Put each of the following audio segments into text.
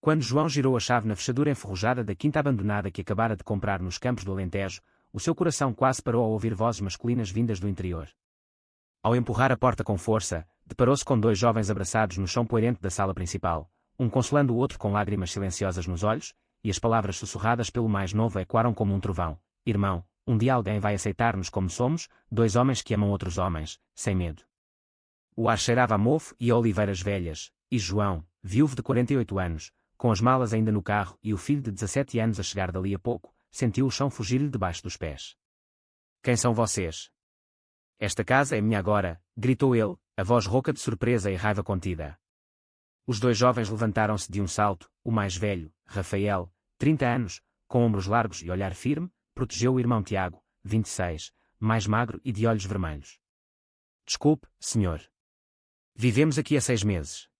Quando João girou a chave na fechadura enferrujada da quinta abandonada que acabara de comprar nos campos do Alentejo, o seu coração quase parou ao ouvir vozes masculinas vindas do interior. Ao empurrar a porta com força, deparou-se com dois jovens abraçados no chão poeirente da sala principal, um consolando o outro com lágrimas silenciosas nos olhos, e as palavras sussurradas pelo mais novo ecoaram como um trovão: irmão, um dia alguém vai aceitar-nos como somos, dois homens que amam outros homens, sem medo. O ar cheirava a mofo e a oliveiras velhas, e João, viúvo de 48 anos, com as malas ainda no carro e o filho de 17 anos a chegar dali a pouco, sentiu o chão fugir-lhe debaixo dos pés. Quem são vocês? Esta casa é minha agora, gritou ele, a voz rouca de surpresa e raiva contida. Os dois jovens levantaram-se de um salto, o mais velho, Rafael, 30 anos, com ombros largos e olhar firme, protegeu o irmão Tiago, 26, mais magro e de olhos vermelhos. Desculpe, senhor. Vivemos aqui há 6 meses.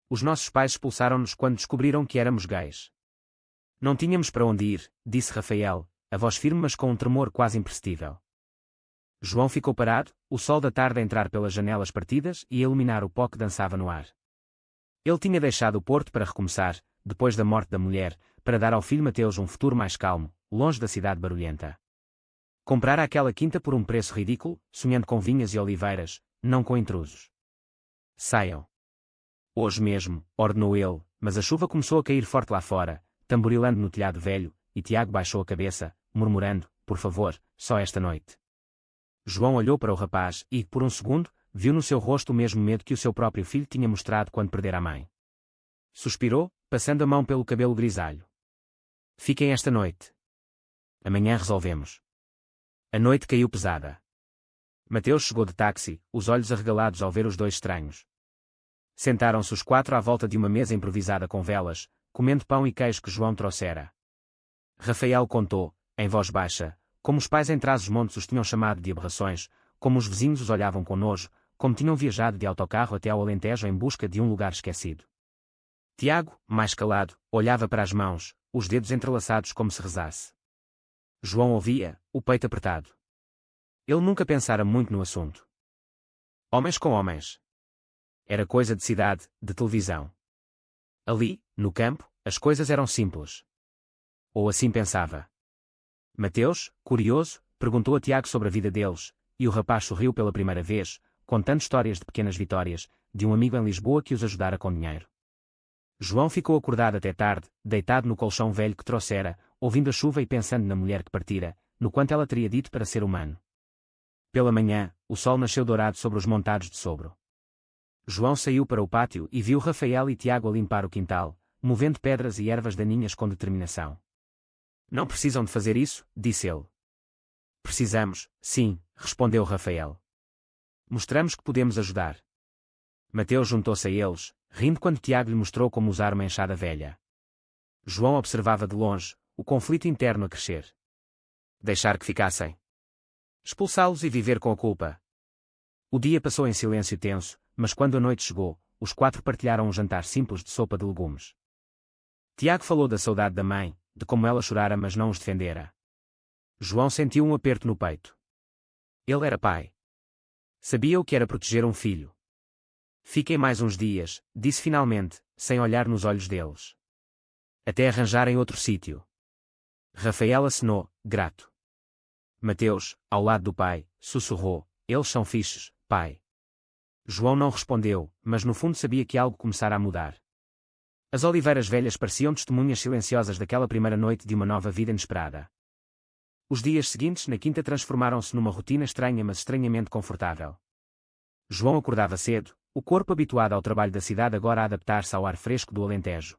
Os nossos pais expulsaram-nos quando descobriram que éramos gays. Não tínhamos para onde ir, disse Rafael, a voz firme mas com um tremor quase imperceptível. João ficou parado, o sol da tarde a entrar pelas janelas partidas e a iluminar o pó que dançava no ar. Ele tinha deixado o Porto para recomeçar, depois da morte da mulher, para dar ao filho Mateus um futuro mais calmo, longe da cidade barulhenta. Comprara aquela quinta por um preço ridículo, sonhando com vinhas e oliveiras, não com intrusos. Saiam. Hoje mesmo, ordenou ele, mas a chuva começou a cair forte lá fora, tamborilando no telhado velho, e Tiago baixou a cabeça, murmurando: por favor, só esta noite. João olhou para o rapaz e, por um segundo, viu no seu rosto o mesmo medo que o seu próprio filho tinha mostrado quando perdera a mãe. Suspirou, passando a mão pelo cabelo grisalho. Fiquem esta noite. Amanhã resolvemos. A noite caiu pesada. Mateus chegou de táxi, os olhos arregalados ao ver os dois estranhos. Sentaram-se os quatro à volta de uma mesa improvisada com velas, comendo pão e queijo que João trouxera. Rafael contou, em voz baixa, como os pais em Trás-os-Montes os tinham chamado de aberrações, como os vizinhos os olhavam com nojo, como tinham viajado de autocarro até ao Alentejo em busca de um lugar esquecido. Tiago, mais calado, olhava para as mãos, os dedos entrelaçados como se rezasse. João ouvia, o peito apertado. Ele nunca pensara muito no assunto. Homens com homens. Era coisa de cidade, de televisão. Ali, no campo, as coisas eram simples. Ou assim pensava. Mateus, curioso, perguntou a Tiago sobre a vida deles, e o rapaz sorriu pela primeira vez, contando histórias de pequenas vitórias, de um amigo em Lisboa que os ajudara com dinheiro. João ficou acordado até tarde, deitado no colchão velho que trouxera, ouvindo a chuva e pensando na mulher que partira, no quanto ela teria dito para ser humano. Pela manhã, o sol nasceu dourado sobre os montados de Sobro. João saiu para o pátio e viu Rafael e Tiago a limpar o quintal, movendo pedras e ervas daninhas com determinação. Não precisam de fazer isso, disse ele. Precisamos, sim, respondeu Rafael. Mostramos que podemos ajudar. Mateus juntou-se a eles, rindo quando Tiago lhe mostrou como usar uma enxada velha. João observava de longe, o conflito interno a crescer. Deixar que ficassem. Expulsá-los e viver com a culpa. O dia passou em silêncio tenso, mas quando a noite chegou, os quatro partilharam um jantar simples de sopa de legumes. Tiago falou da saudade da mãe, de como ela chorara mas não os defendera. João sentiu um aperto no peito. Ele era pai. Sabia o que era proteger um filho. Fiquem mais uns dias, disse finalmente, sem olhar nos olhos deles. Até arranjarem outro sítio. Rafael acenou, grato. Mateus, ao lado do pai, sussurrou, eles são fixes, pai. João não respondeu, mas no fundo sabia que algo começara a mudar. As oliveiras velhas pareciam testemunhas silenciosas daquela primeira noite de uma nova vida inesperada. Os dias seguintes na quinta transformaram-se numa rotina estranha mas estranhamente confortável. João acordava cedo, o corpo habituado ao trabalho da cidade agora a adaptar-se ao ar fresco do Alentejo.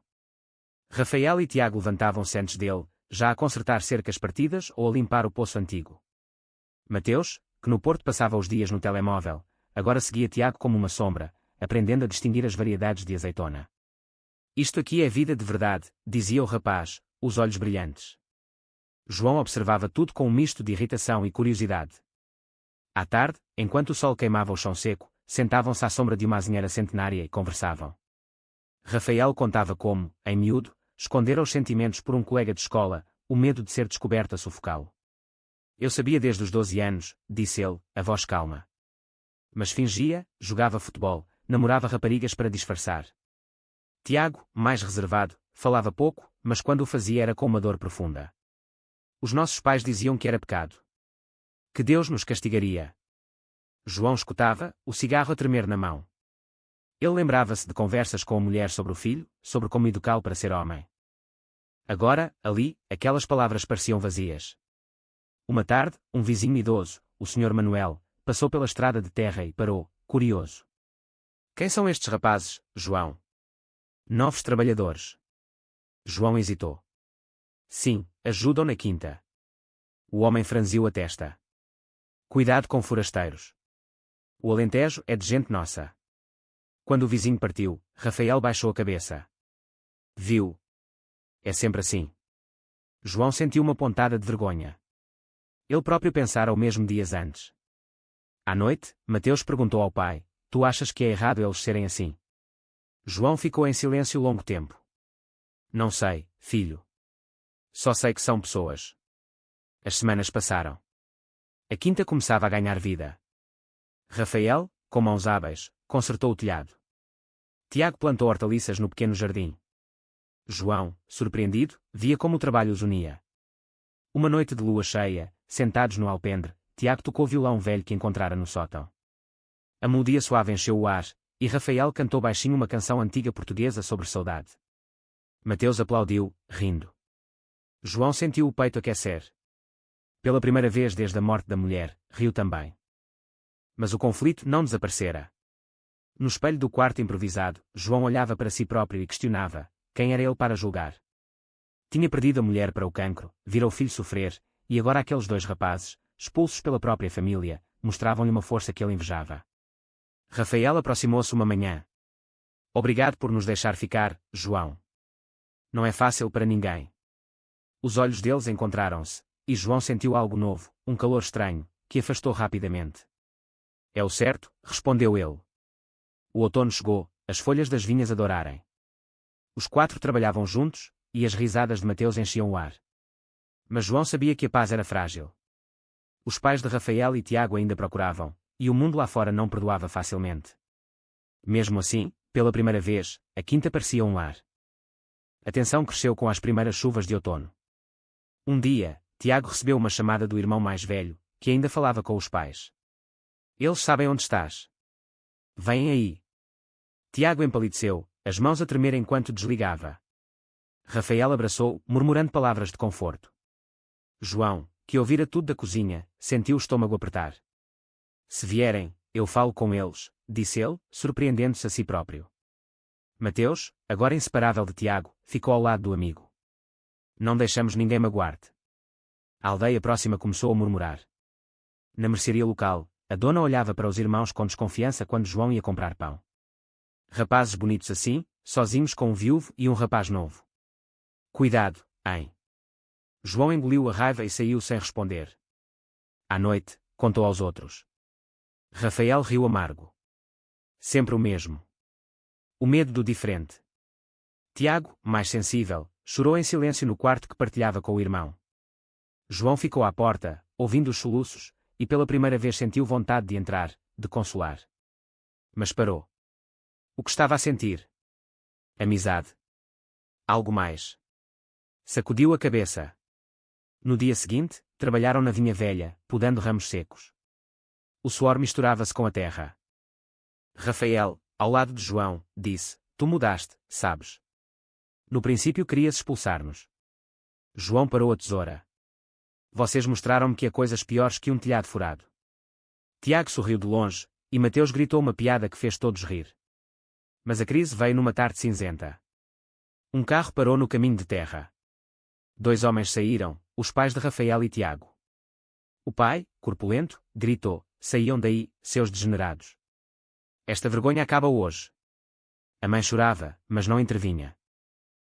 Rafael e Tiago levantavam-se antes dele, já a consertar cercas partidas ou a limpar o poço antigo. Mateus, que no Porto passava os dias no telemóvel, agora seguia Tiago como uma sombra, aprendendo a distinguir as variedades de azeitona. Isto aqui é vida de verdade, dizia o rapaz, os olhos brilhantes. João observava tudo com um misto de irritação e curiosidade. À tarde, enquanto o sol queimava o chão seco, sentavam-se à sombra de uma azinheira centenária e conversavam. Rafael contava como, em miúdo, escondera os sentimentos por um colega de escola, o medo de ser descoberto a sufocá-lo. Eu sabia desde os 12 anos, disse ele, a voz calma. Mas fingia, jogava futebol, namorava raparigas para disfarçar. Tiago, mais reservado, falava pouco, mas quando o fazia era com uma dor profunda. Os nossos pais diziam que era pecado. Que Deus nos castigaria. João escutava, o cigarro a tremer na mão. Ele lembrava-se de conversas com a mulher sobre o filho, sobre como educá-lo para ser homem. Agora, ali, aquelas palavras pareciam vazias. Uma tarde, um vizinho idoso, o Sr. Manuel, passou pela estrada de terra e parou, curioso. Quem são estes rapazes, João? Novos trabalhadores. João hesitou. Sim, ajudam na quinta. O homem franziu a testa. Cuidado com forasteiros. O Alentejo é de gente nossa. Quando o vizinho partiu, Rafael baixou a cabeça. Viu? É sempre assim. João sentiu uma pontada de vergonha. Ele próprio pensara o mesmo dias antes. À noite, Mateus perguntou ao pai: Tu achas que é errado eles serem assim? João ficou em silêncio longo tempo. Não sei, filho. Só sei que são pessoas. As semanas passaram. A quinta começava a ganhar vida. Rafael, com mãos hábeis, consertou o telhado. Tiago plantou hortaliças no pequeno jardim. João, surpreendido, via como o trabalho os unia. Uma noite de lua cheia, sentados no alpendre, Tiago tocou o violão velho que encontrara no sótão. A melodia suave encheu o ar, e Rafael cantou baixinho uma canção antiga portuguesa sobre saudade. Mateus aplaudiu, rindo. João sentiu o peito aquecer. Pela primeira vez desde a morte da mulher, riu também. Mas o conflito não desaparecera. No espelho do quarto improvisado, João olhava para si próprio e questionava: quem era ele para julgar? Tinha perdido a mulher para o cancro, vira o filho sofrer, e agora aqueles dois rapazes, expulsos pela própria família, mostravam-lhe uma força que ele invejava. Rafael aproximou-se uma manhã. Obrigado por nos deixar ficar, João. Não é fácil para ninguém. Os olhos deles encontraram-se, e João sentiu algo novo, um calor estranho, que afastou rapidamente. É o certo, respondeu ele. O outono chegou, as folhas das vinhas a dourarem. Os quatro trabalhavam juntos, e as risadas de Mateus enchiam o ar. Mas João sabia que a paz era frágil. Os pais de Rafael e Tiago ainda procuravam, e o mundo lá fora não perdoava facilmente. Mesmo assim, pela primeira vez, a quinta parecia um lar. A tensão cresceu com as primeiras chuvas de outono. Um dia, Tiago recebeu uma chamada do irmão mais velho, que ainda falava com os pais. Eles sabem onde estás. Vêm aí. Tiago empalideceu, as mãos a tremer enquanto desligava. Rafael abraçou, murmurando palavras de conforto. João, que ouvira tudo da cozinha, sentiu o estômago apertar. Se vierem, eu falo com eles, disse ele, surpreendendo-se a si próprio. Mateus, agora inseparável de Tiago, ficou ao lado do amigo. Não deixamos ninguém magoar-te. A aldeia próxima começou a murmurar. Na mercearia local, a dona olhava para os irmãos com desconfiança quando João ia comprar pão. Rapazes bonitos assim, sozinhos com um viúvo e um rapaz novo. Cuidado, hein? João engoliu a raiva e saiu sem responder. À noite, contou aos outros. Rafael riu amargo. Sempre o mesmo. O medo do diferente. Tiago, mais sensível, chorou em silêncio no quarto que partilhava com o irmão. João ficou à porta, ouvindo os soluços, e pela primeira vez sentiu vontade de entrar, de consolar. Mas parou. O que estava a sentir? Amizade. Algo mais. Sacudiu a cabeça. No dia seguinte, trabalharam na vinha velha, podando ramos secos. O suor misturava-se com a terra. Rafael, ao lado de João, disse: Tu mudaste, sabes? No princípio querias expulsar-nos. João parou a tesoura. Vocês mostraram-me que há coisas piores que um telhado furado. Tiago sorriu de longe, e Mateus gritou uma piada que fez todos rir. Mas a crise veio numa tarde cinzenta. Um carro parou no caminho de terra. Dois homens saíram, os pais de Rafael e Tiago. O pai, corpulento, gritou: Saiam daí, seus degenerados. Esta vergonha acaba hoje. A mãe chorava, mas não intervinha.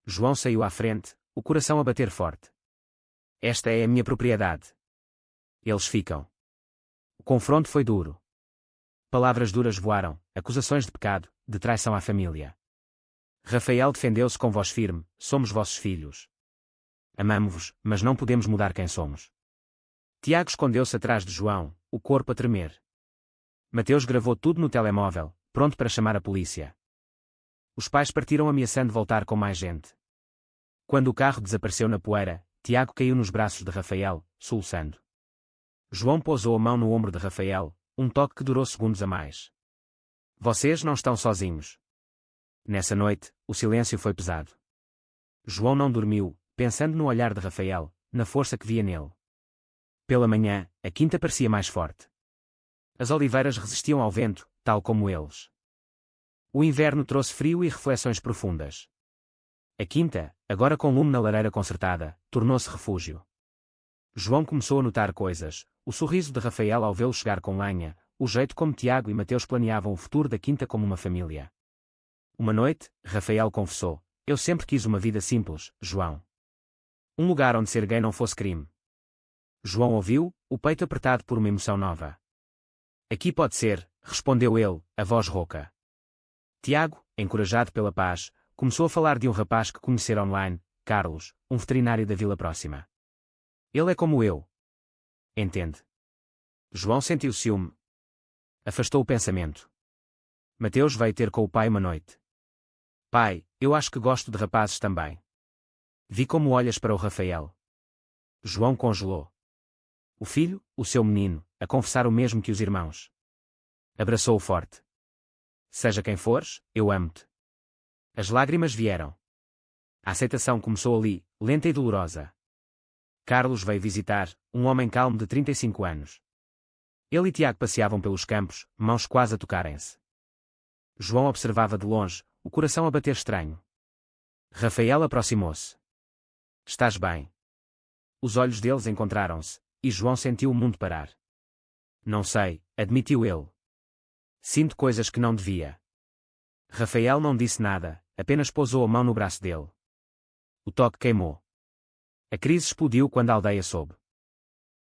João saiu à frente, o coração a bater forte. Esta é a minha propriedade. Eles ficam. O confronto foi duro. Palavras duras voaram, acusações de pecado, de traição à família. Rafael defendeu-se com voz firme: Somos vossos filhos. Amamo-vos, mas não podemos mudar quem somos. Tiago escondeu-se atrás de João, o corpo a tremer. Mateus gravou tudo no telemóvel, pronto para chamar a polícia. Os pais partiram ameaçando voltar com mais gente. Quando o carro desapareceu na poeira, Tiago caiu nos braços de Rafael, soluçando. João pousou a mão no ombro de Rafael, um toque que durou segundos a mais. Vocês não estão sozinhos. Nessa noite, o silêncio foi pesado. João não dormiu, pensando no olhar de Rafael, na força que via nele. Pela manhã, a quinta parecia mais forte. As oliveiras resistiam ao vento, tal como eles. O inverno trouxe frio e reflexões profundas. A quinta, agora com lume na lareira consertada, tornou-se refúgio. João começou a notar coisas, o sorriso de Rafael ao vê-lo chegar com lenha, o jeito como Tiago e Mateus planeavam o futuro da quinta como uma família. Uma noite, Rafael confessou: eu sempre quis uma vida simples, João. Um lugar onde ser gay não fosse crime. João ouviu, o peito apertado por uma emoção nova. Aqui pode ser, respondeu ele, a voz rouca. Tiago, encorajado pela paz, começou a falar de um rapaz que conhecera online, Carlos, um veterinário da vila próxima. Ele é como eu. Entende? João sentiu ciúme. Afastou o pensamento. Mateus veio ter com o pai uma noite. Pai, eu acho que gosto de rapazes também. Vi como olhas para o Rafael. João congelou. O filho, o seu menino, a confessar o mesmo que os irmãos. Abraçou-o forte. Seja quem fores, eu amo-te. As lágrimas vieram. A aceitação começou ali, lenta e dolorosa. Carlos veio visitar, um homem calmo de 35 anos. Ele e Tiago passeavam pelos campos, mãos quase a tocarem-se. João observava de longe, o coração a bater estranho. Rafael aproximou-se. Estás bem? Os olhos deles encontraram-se, e João sentiu o mundo parar. Não sei, admitiu ele. Sinto coisas que não devia. Rafael não disse nada, apenas pousou a mão no braço dele. O toque queimou. A crise explodiu quando a aldeia soube.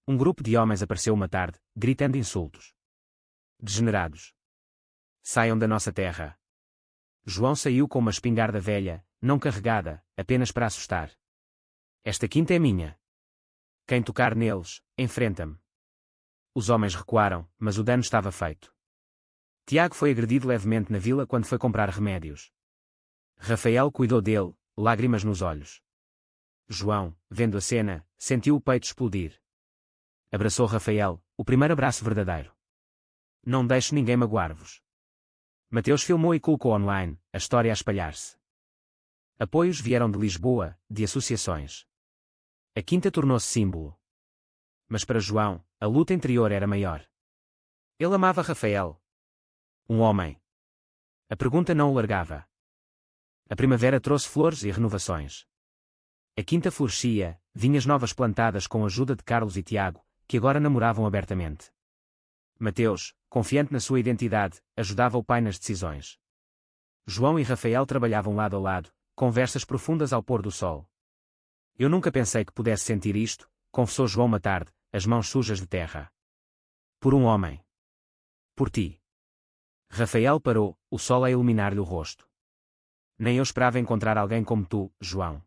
Um grupo de homens apareceu uma tarde, gritando insultos. Degenerados. Saiam da nossa terra. João saiu com uma espingarda velha, não carregada, apenas para assustar. Esta quinta é minha. Quem tocar neles, enfrenta-me. Os homens recuaram, mas o dano estava feito. Tiago foi agredido levemente na vila quando foi comprar remédios. Rafael cuidou dele, lágrimas nos olhos. João, vendo a cena, sentiu o peito explodir. Abraçou Rafael, o primeiro abraço verdadeiro. Não deixe ninguém magoar-vos. Mateus filmou e colocou online, a história a espalhar-se. Apoios vieram de Lisboa, de associações. A quinta tornou-se símbolo. Mas para João, a luta interior era maior. Ele amava Rafael. Um homem. A pergunta não o largava. A primavera trouxe flores e renovações. A quinta florescia, vinhas novas plantadas com a ajuda de Carlos e Tiago, que agora namoravam abertamente. Mateus, confiante na sua identidade, ajudava o pai nas decisões. João e Rafael trabalhavam lado a lado, conversas profundas ao pôr do sol. Eu nunca pensei que pudesse sentir isto, confessou João uma tarde, as mãos sujas de terra. Por um homem. Por ti. Rafael parou, o sol a iluminar-lhe o rosto. Nem eu esperava encontrar alguém como tu, João.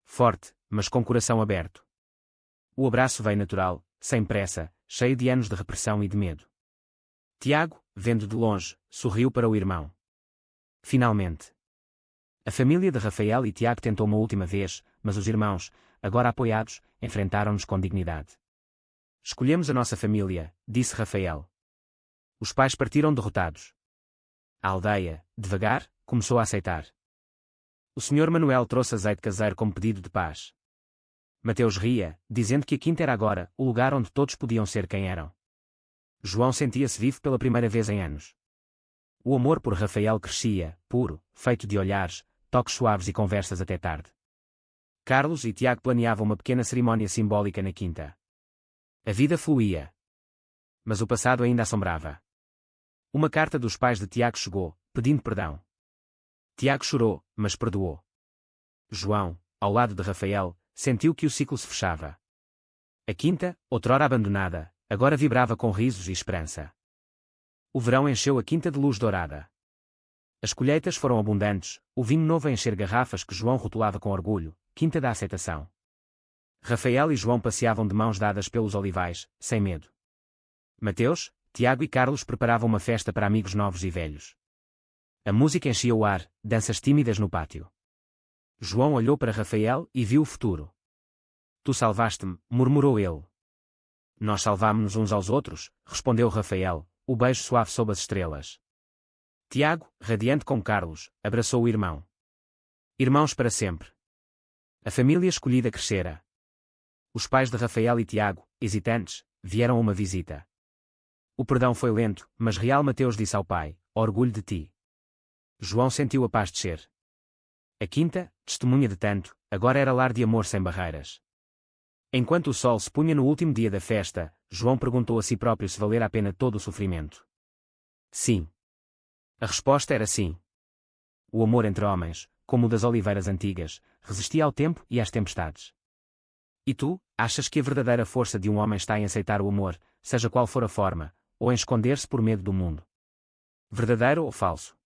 Forte, mas com coração aberto. O abraço veio natural, sem pressa, cheio de anos de repressão e de medo. Tiago, vendo de longe, sorriu para o irmão. Finalmente. A família de Rafael e Tiago tentou uma última vez, mas os irmãos, agora apoiados, enfrentaram-nos com dignidade. Escolhemos a nossa família, disse Rafael. Os pais partiram derrotados. A aldeia, devagar, começou a aceitar. O Sr. Manuel trouxe azeite caseiro como pedido de paz. Mateus ria, dizendo que a quinta era agora o lugar onde todos podiam ser quem eram. João sentia-se vivo pela primeira vez em anos. O amor por Rafael crescia, puro, feito de olhares, toques suaves e conversas até tarde. Carlos e Tiago planeavam uma pequena cerimónia simbólica na quinta. A vida fluía. Mas o passado ainda assombrava. Uma carta dos pais de Tiago chegou, pedindo perdão. Tiago chorou, mas perdoou. João, ao lado de Rafael, sentiu que o ciclo se fechava. A quinta, outrora abandonada, agora vibrava com risos e esperança. O verão encheu a quinta de luz dourada. As colheitas foram abundantes, o vinho novo a encher garrafas que João rotulava com orgulho, quinta da aceitação. Rafael e João passeavam de mãos dadas pelos olivais, sem medo. Mateus, Tiago e Carlos preparavam uma festa para amigos novos e velhos. A música enchia o ar, danças tímidas no pátio. João olhou para Rafael e viu o futuro. Tu salvaste-me, murmurou ele. Nós salvámo-nos uns aos outros, respondeu Rafael, o beijo suave sob as estrelas. Tiago, radiante como Carlos, abraçou o irmão. Irmãos para sempre. A família escolhida crescera. Os pais de Rafael e Tiago, hesitantes, vieram a uma visita. O perdão foi lento, mas real. Mateus disse ao pai, orgulho de ti. João sentiu a paz descer. A quinta, testemunha de tanto, agora era lar de amor sem barreiras. Enquanto o sol se punha no último dia da festa, João perguntou a si próprio se valera a pena todo o sofrimento. Sim. A resposta era sim. O amor entre homens, como o das oliveiras antigas, resistia ao tempo e às tempestades. E tu, achas que a verdadeira força de um homem está em aceitar o amor, seja qual for a forma, ou em esconder-se por medo do mundo? Verdadeiro ou falso?